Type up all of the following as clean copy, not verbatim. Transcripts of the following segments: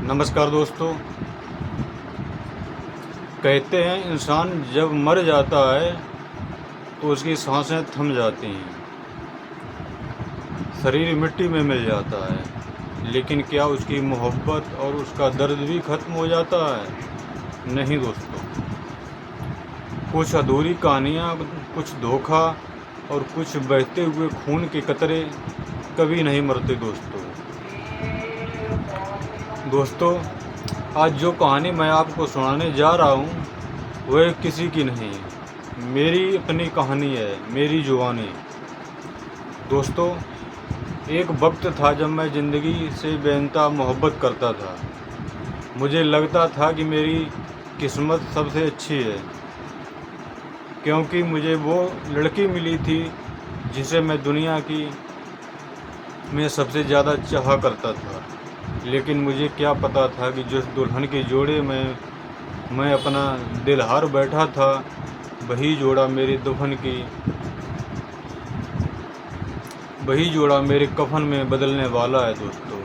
नमस्कार दोस्तों। कहते हैं इंसान जब मर जाता है तो उसकी सांसें थम जाती हैं, शरीर मिट्टी में मिल जाता है, लेकिन क्या उसकी मोहब्बत और उसका दर्द भी ख़त्म हो जाता है? नहीं दोस्तों। कुछ अधूरी कहानियाँ, कुछ धोखा और कुछ बहते हुए खून के कतरे कभी नहीं मरते दोस्तों, आज जो कहानी मैं आपको सुनाने जा रहा हूँ वह किसी की नहीं है, मेरी अपनी कहानी है, मेरी जुबानी। दोस्तों, एक वक्त था जब मैं ज़िंदगी से बेइंतहा मोहब्बत करता था। मुझे लगता था कि मेरी किस्मत सबसे अच्छी है, क्योंकि मुझे वो लड़की मिली थी जिसे मैं दुनिया की में सबसे ज़्यादा चाहा करता था। लेकिन मुझे क्या पता था कि जिस दुल्हन के जोड़े में मैं अपना दिल हार बैठा था, वही जोड़ा मेरे कफन में बदलने वाला है दोस्तों।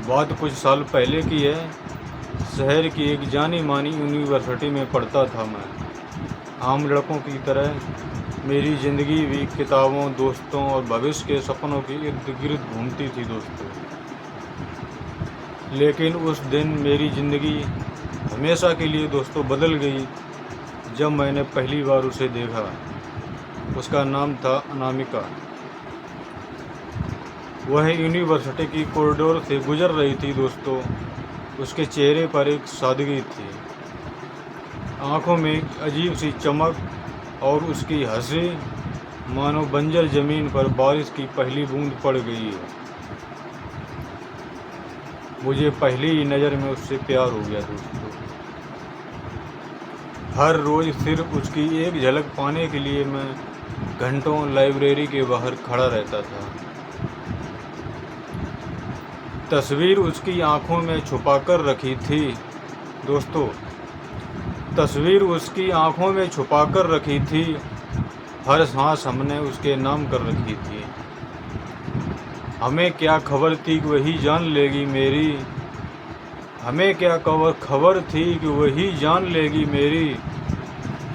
बात कुछ साल पहले की है। शहर की एक जानी मानी यूनिवर्सिटी में पढ़ता था मैं। आम लड़कों की तरह मेरी ज़िंदगी भी किताबों, दोस्तों और भविष्य के सपनों के इर्द गिर्द घूमती थी दोस्तों। लेकिन उस दिन मेरी ज़िंदगी हमेशा के लिए दोस्तों बदल गई जब मैंने पहली बार उसे देखा। उसका नाम था अनामिका। वह यूनिवर्सिटी की कॉरिडोर से गुजर रही थी दोस्तों। उसके चेहरे पर एक सादगी थी, आंखों में एक अजीब सी चमक, और उसकी हंसी मानो बंजर ज़मीन पर बारिश की पहली बूंद पड़ गई है। मुझे पहली ही नज़र में उससे प्यार हो गया दोस्तों। हर रोज़ सिर्फ उसकी एक झलक पाने के लिए मैं घंटों लाइब्रेरी के बाहर खड़ा रहता था। तस्वीर उसकी आंखों में छुपाकर रखी थी दोस्तों। तस्वीर उसकी आंखों में छुपाकर रखी थी। हर सांस हमने उसके नाम कर रखी थी। हमें क्या खबर थी कि वही जान लेगी मेरी। हमें क्या खबर थी कि वही जान लेगी मेरी,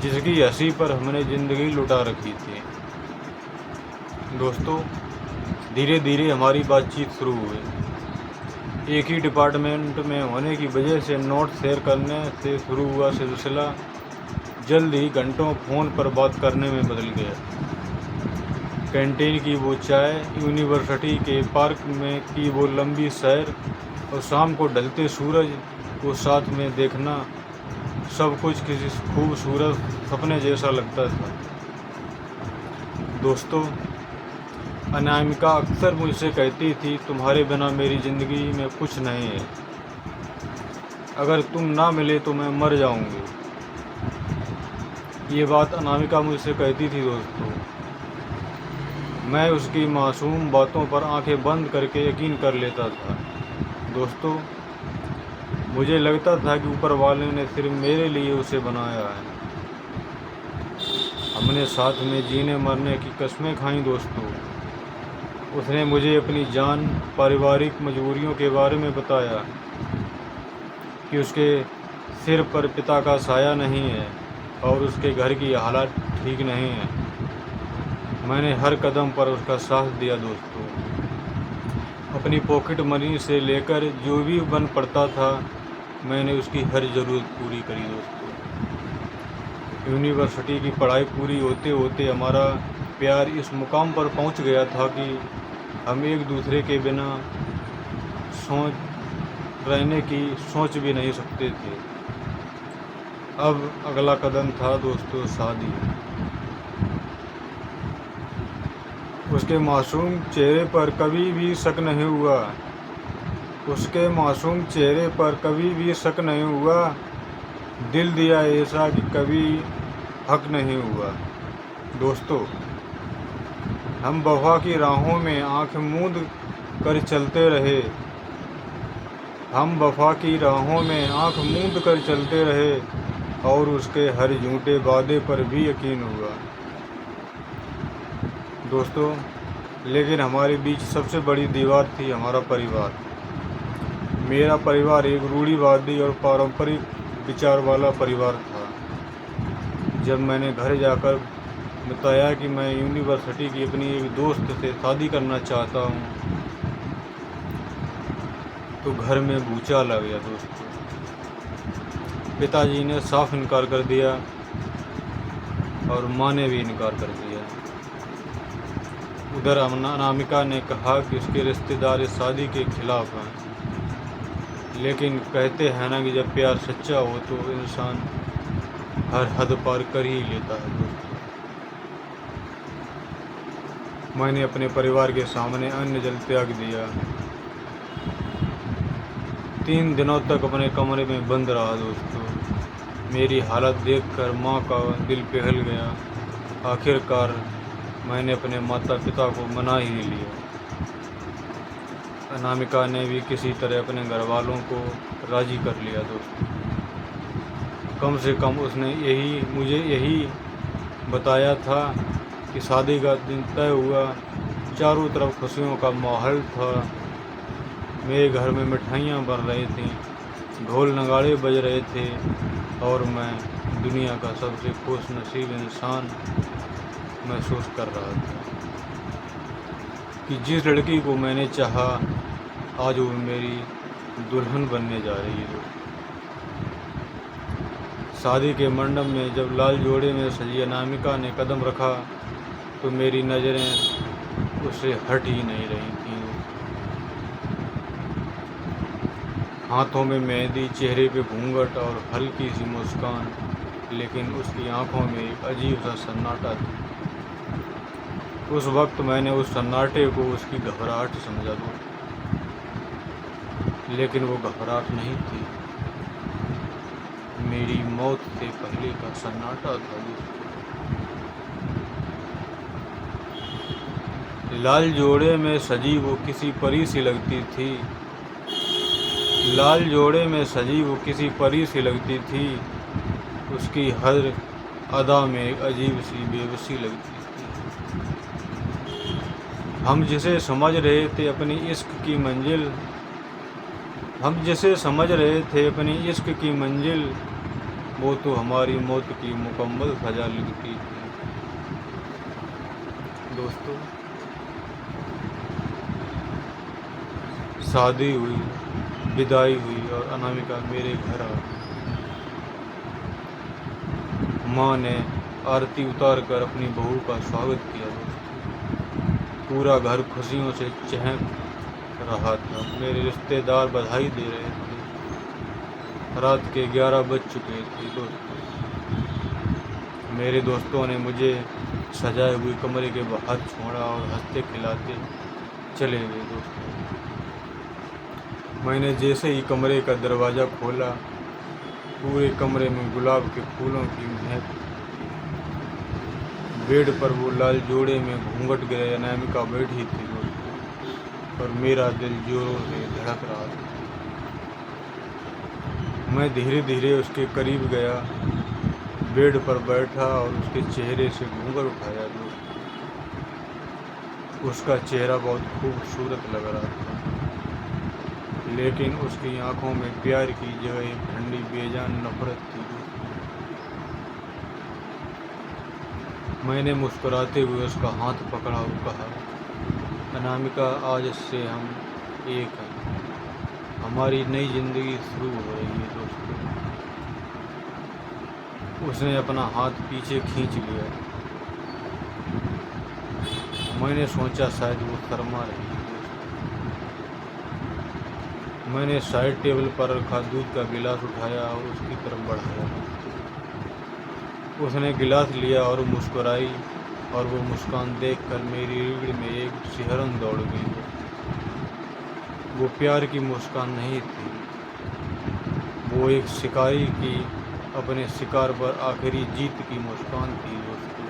जिसकी हंसी पर हमने ज़िंदगी लुटा रखी थी। दोस्तों, धीरे धीरे हमारी बातचीत शुरू हुई। एक ही डिपार्टमेंट में होने की वजह से नोट शेयर करने से शुरू हुआ सिलसिला जल्द ही घंटों फ़ोन पर बात करने में बदल गया। कैंटीन की वो चाय, यूनिवर्सिटी के पार्क में की वो लंबी सैर और शाम को ढलते सूरज को साथ में देखना, सब कुछ किसी खूबसूरत सपने जैसा लगता था दोस्तों। अनामिका अक्सर मुझसे कहती थी, तुम्हारे बिना मेरी ज़िंदगी में कुछ नहीं है। अगर तुम ना मिले तो मैं मर जाऊंगी। ये बात अनामिका मुझसे कहती थी दोस्तों। मैं उसकी मासूम बातों पर आंखें बंद करके यकीन कर लेता था दोस्तों। मुझे लगता था कि ऊपर वाले ने सिर्फ मेरे लिए उसे बनाया है। हमने साथ में जीने मरने की कस्में खाई दोस्तों। उसने मुझे अपनी जान, पारिवारिक मजबूरियों के बारे में बताया कि उसके सिर पर पिता का साया नहीं है और उसके घर की हालत ठीक नहीं है। मैंने हर कदम पर उसका साथ दिया दोस्तों। अपनी पॉकेट मनी से लेकर जो भी बन पड़ता था, मैंने उसकी हर ज़रूरत पूरी करी दोस्तों। यूनिवर्सिटी की पढ़ाई पूरी होते होते हमारा प्यार इस मुकाम पर पहुंच गया था कि हम एक दूसरे के बिना रहने की सोच भी नहीं सकते थे। अब अगला कदम था दोस्तों शादी। उसके मासूम चेहरे पर कभी भी शक नहीं हुआ। उसके मासूम चेहरे पर कभी भी शक नहीं हुआ। दिल दिया ऐसा कि कभी हक नहीं हुआ दोस्तों। हम वफा की राहों में आंख मूंद कर चलते रहे। हम वफा की राहों में आंख मूंद कर चलते रहे और उसके हर झूठे वादे पर भी यकीन हुआ दोस्तों। लेकिन हमारे बीच सबसे बड़ी दीवार थी हमारा परिवार। मेरा परिवार एक रूढ़िवादी और पारंपरिक विचार वाला परिवार था। जब मैंने घर जाकर बताया कि मैं यूनिवर्सिटी की अपनी एक दोस्त से शादी करना चाहता हूँ, तो घर में भूचाल आ गया दोस्तों। पिताजी ने साफ इनकार कर दिया और माँ ने भी इनकार कर दिया। उधर अनामिका ने कहा कि उसके रिश्तेदार इस शादी के खिलाफ हैं, लेकिन कहते हैं ना कि जब प्यार सच्चा हो तो इंसान हर हद पार कर ही लेता है दोस्तों। मैंने अपने परिवार के सामने अन्न जल त्याग दिया। 3 दिनों तक अपने कमरे में बंद रहा दोस्तों। मेरी हालत देखकर माँ का दिल पिघल गया। आखिरकार मैंने अपने माता पिता को मना ही लिया। अनामिका ने भी किसी तरह अपने घर वालों को राज़ी कर लिया दोस्तों। कम से कम उसने मुझे यही बताया था कि शादी का दिन तय हुआ। चारों तरफ खुशियों का माहौल था। मेरे घर में मिठाइयाँ बन रही थीं, ढोल नगाड़े बज रहे थे और मैं दुनिया का सबसे खुशनसीब इंसान महसूस कर रहा था कि जिस लड़की को मैंने चाहा आज वो मेरी दुल्हन बनने जा रही है। शादी के मंडप में जब लाल जोड़े में सजी अनामिका ने कदम रखा तो मेरी नज़रें उससे हट ही नहीं रही थीं। हाथों में मेहंदी, चेहरे पे घूंघट और हल्की सी मुस्कान, लेकिन उसकी आंखों में एक अजीब सा सन्नाटा था। उस वक्त मैंने उस सन्नाटे को उसकी घबराहट समझा था, लेकिन वो घबराहट नहीं थी, मेरी मौत से पहले का सन्नाटा था। लाल जोड़े में सजी वो किसी परी सी लगती थी। लाल जोड़े में सजी वो किसी परी सी लगती थी। उसकी हर अदा में एक अजीब सी बेबसी लगती थी। हम जिसे समझ रहे थे अपनी इश्क की मंजिल, वो तो हमारी मौत की मुकम्मल सजा लगती थी। दोस्तों, शादी हुई, विदाई हुई और अनामिका मेरे घर आ गई। माँ ने आरती उतार कर अपनी बहू का स्वागत किया। पूरा घर खुशियों से चहक रहा था। मेरे रिश्तेदार बधाई दे रहे थे। रात के 11 बज चुके थे दोस्तों। मेरे दोस्तों ने मुझे सजाए हुए कमरे के बाहर छोड़ा और हंसते खिलाते चले गए दोस्तों। मैंने जैसे ही कमरे का दरवाज़ा खोला, पूरे कमरे में गुलाब के फूलों की महक। बेड पर वो लाल जोड़े में घूंघट गिरे अनामिका बैठी थी और मेरा दिल जोरों से धड़क रहा था। मैं धीरे धीरे उसके करीब गया, बेड पर बैठा और उसके चेहरे से घूंघट उठाया। उसका चेहरा बहुत खूबसूरत लग रहा था, लेकिन उसकी आंखों में प्यार की जगह एक ठंडी बेजान नफरत थी। मैंने मुस्कुराते हुए उसका हाथ पकड़ा और कहा, अनामिका, आज से हम एक हैं। हमारी नई जिंदगी शुरू हो रही है दोस्तों। उसने अपना हाथ पीछे खींच लिया। मैंने सोचा शायद वो शर्मा रही है। मैंने साइड टेबल पर रखा दूध का गिलास उठाया और उसकी तरफ बढ़ाया। उसने गिलास लिया और मुस्कुराई, और वो मुस्कान देखकर मेरी रीढ़ में एक सिहरन दौड़ गई। वो प्यार की मुस्कान नहीं थी, वो एक शिकारी की अपने शिकार पर आखिरी जीत की मुस्कान थी दोस्तों।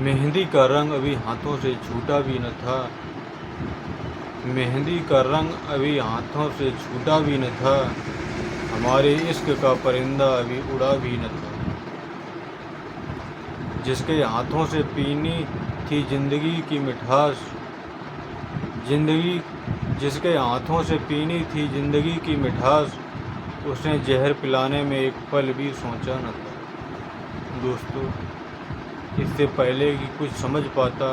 मेहंदी का रंग अभी हाथों से छूटा भी न था। मेहंदी का रंग अभी हाथों से छूटा भी न था। हमारे इश्क का परिंदा अभी उड़ा भी न था। जिसके हाथों से पीनी थी जिंदगी की मिठास, जिसके हाथों से पीनी थी ज़िंदगी की मिठास, उसने जहर पिलाने में एक पल भी सोचा न था। दोस्तों, इससे पहले कि कुछ समझ पाता,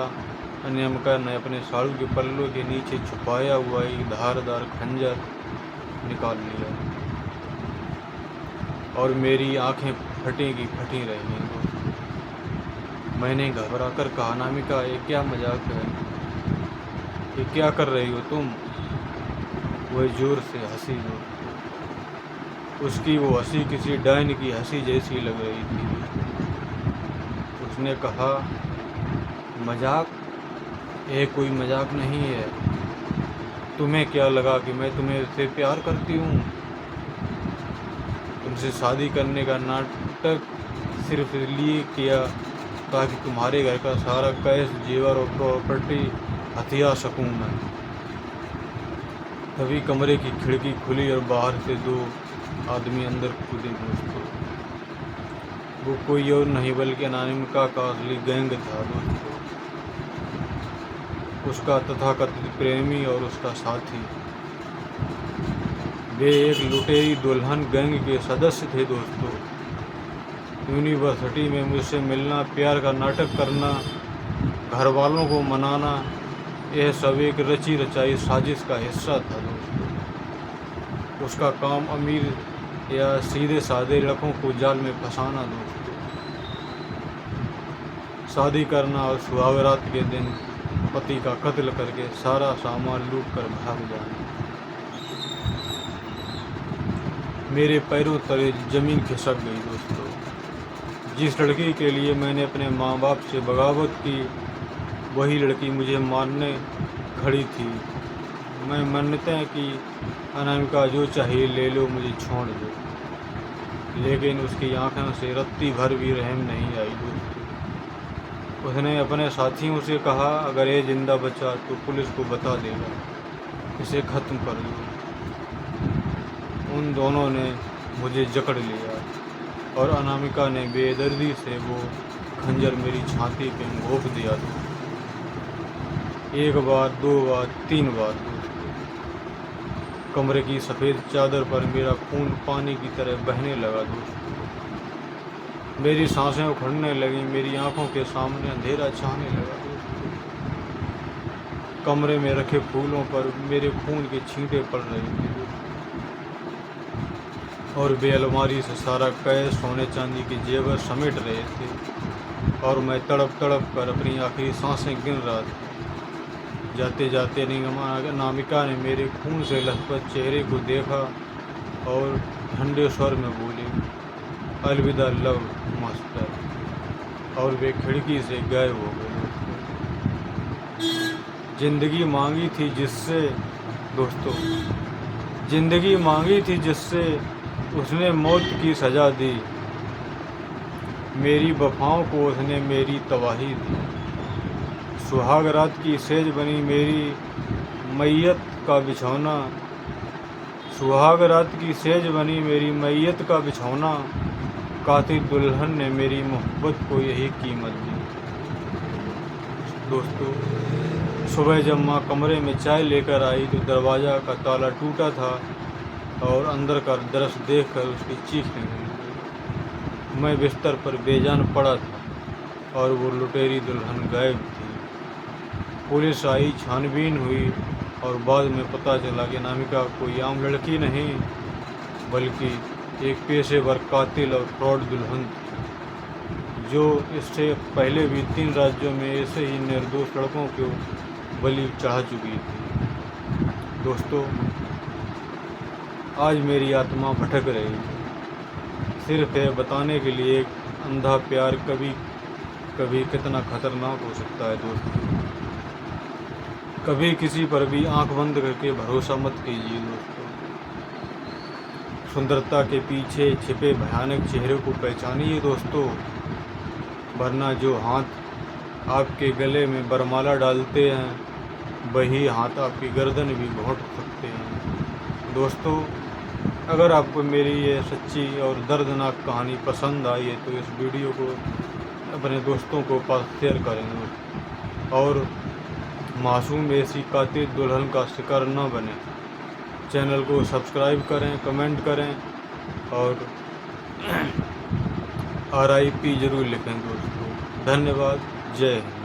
अनामिका ने अपने साड़ू के पल्लों के नीचे छुपाया हुआ एक धारदार खंजर निकाल लिया और मेरी आंखें फटी की फटी रही। मैंने घबरा कर कहा, अनामिका, ये क्या मजाक है? ये क्या कर रही हो तुम? वह जोर से हंसी। उसकी वो हंसी किसी डायन की हंसी जैसी लग रही थी। उसने कहा, मजाक? ये कोई मजाक नहीं है। तुम्हें क्या लगा कि मैं तुम्हें प्यार करती हूँ? तुमसे शादी करने का नाटक सिर्फ इसलिए किया ताकि तुम्हारे घर का सारा कैश, जेवर और प्रॉपर्टी हथिया सकूँ मैं। तभी कमरे की खिड़की खुली और बाहर से 2 आदमी अंदर कूदे। दोस्तों, वो कोई और नहीं बल्कि अनामिका का असली गैंग था। दोस्तों, उसका तथाकथित प्रेमी और उसका साथी। वे एक लुटेरी दुल्हन गैंग के सदस्य थे। दोस्तों, यूनिवर्सिटी में मुझसे मिलना, प्यार का नाटक करना, घर वालों को मनाना, यह सब एक रची रचाई साजिश का हिस्सा था। दोस्तों, उसका काम अमीर या सीधे साधे लड़कों को जाल में फंसाना। दोस्तों, शादी करना और सुहागरात के दिन पति का कत्ल करके सारा सामान लूट कर भाग जाना। मेरे पैरों तले जमीन खिसक गई। दोस्तों, जिस लड़की के लिए मैंने अपने माँ बाप से बगावत की, वही लड़की मुझे मारने खड़ी थी। मैं मन्नतें कि अनामिका, जो चाहिए ले लो, मुझे छोड़ दो, लेकिन उसकी आंखों से रत्ती भर भी रहम नहीं आई। दोस्तों, उसने अपने साथियों से कहा, अगर ये जिंदा बचा तो पुलिस को बता देगा, इसे ख़त्म कर दो। उन दोनों ने मुझे जकड़ लिया और अनामिका ने बेदर्दी से वो खंजर मेरी छाती पे घोंप दिया था। 1 बार, 2 बार, 3 बार। कमरे की सफ़ेद चादर पर मेरा खून पानी की तरह बहने लगा। दोस्तों, मेरी सांसें उखड़ने लगीं, मेरी आंखों के सामने अंधेरा छाने लगा। कमरे में रखे फूलों पर मेरे खून के छींटे पड़ रहे थे और वे अलमारी से सारा कैश, सोने चांदी के जेवर समेट रहे थे और मैं तड़प तड़प कर अपनी आखिरी सांसें गिन रहा था। जाते जाते अनामिका ने मेरे खून से लथपथ चेहरे को देखा और ठंडे स्वर में बोली, अलविदा लव मास्टर, और वे खिड़की से गायब हो गए। जिंदगी मांगी थी जिससे, दोस्तों, जिंदगी मांगी थी जिससे, उसने मौत की सज़ा दी। मेरी वफ़ाओं को उसने मेरी तबाही दी। सुहागरात की सेज बनी मेरी मैयत का बिछौना, सुहागरात की सेज बनी मेरी मैयत का बिछौना। कातिल दुल्हन ने मेरी मोहब्बत को यही कीमत दी। दोस्तों, सुबह जब माँ कमरे में चाय लेकर आई तो दरवाज़ा का ताला टूटा था और अंदर का दृश्य देखकर उसकी चीख निकली। मैं बिस्तर पर बेजान पड़ा था और वो लुटेरी दुल्हन गायब थी। पुलिस आई, छानबीन हुई और बाद में पता चला कि अनामिका कोई आम लड़की नहीं बल्कि एक पेशेवर कातिल और फ्रॉड दुल्हन थी, जो इससे पहले भी 3 राज्यों में ऐसे ही निर्दोष लड़कों को बलि चढ़ा चुकी थी। दोस्तों, आज मेरी आत्मा भटक रही है, सिर्फ है बताने के लिए एक अंधा प्यार कभी कभी कितना खतरनाक हो सकता है। दोस्तों, कभी किसी पर भी आंख बंद करके भरोसा मत कीजिए। दोस्तों, सुंदरता के पीछे छिपे भयानक चेहरे को पहचानिए। दोस्तों, वरना जो हाथ आपके गले में बरमाला डालते हैं, वही हाथ आपकी गर्दन भी घोंट सकते हैं। दोस्तों, अगर आपको मेरी ये सच्ची और दर्दनाक कहानी पसंद आई है तो इस वीडियो को अपने दोस्तों को पास शेयर करें और मासूम ऐसी कातिल दुल्हन का शिकार न बने। चैनल को सब्सक्राइब करें, कमेंट करें और RIP ज़रूर लिखें दोस्तों। धन्यवाद। जय हिंद।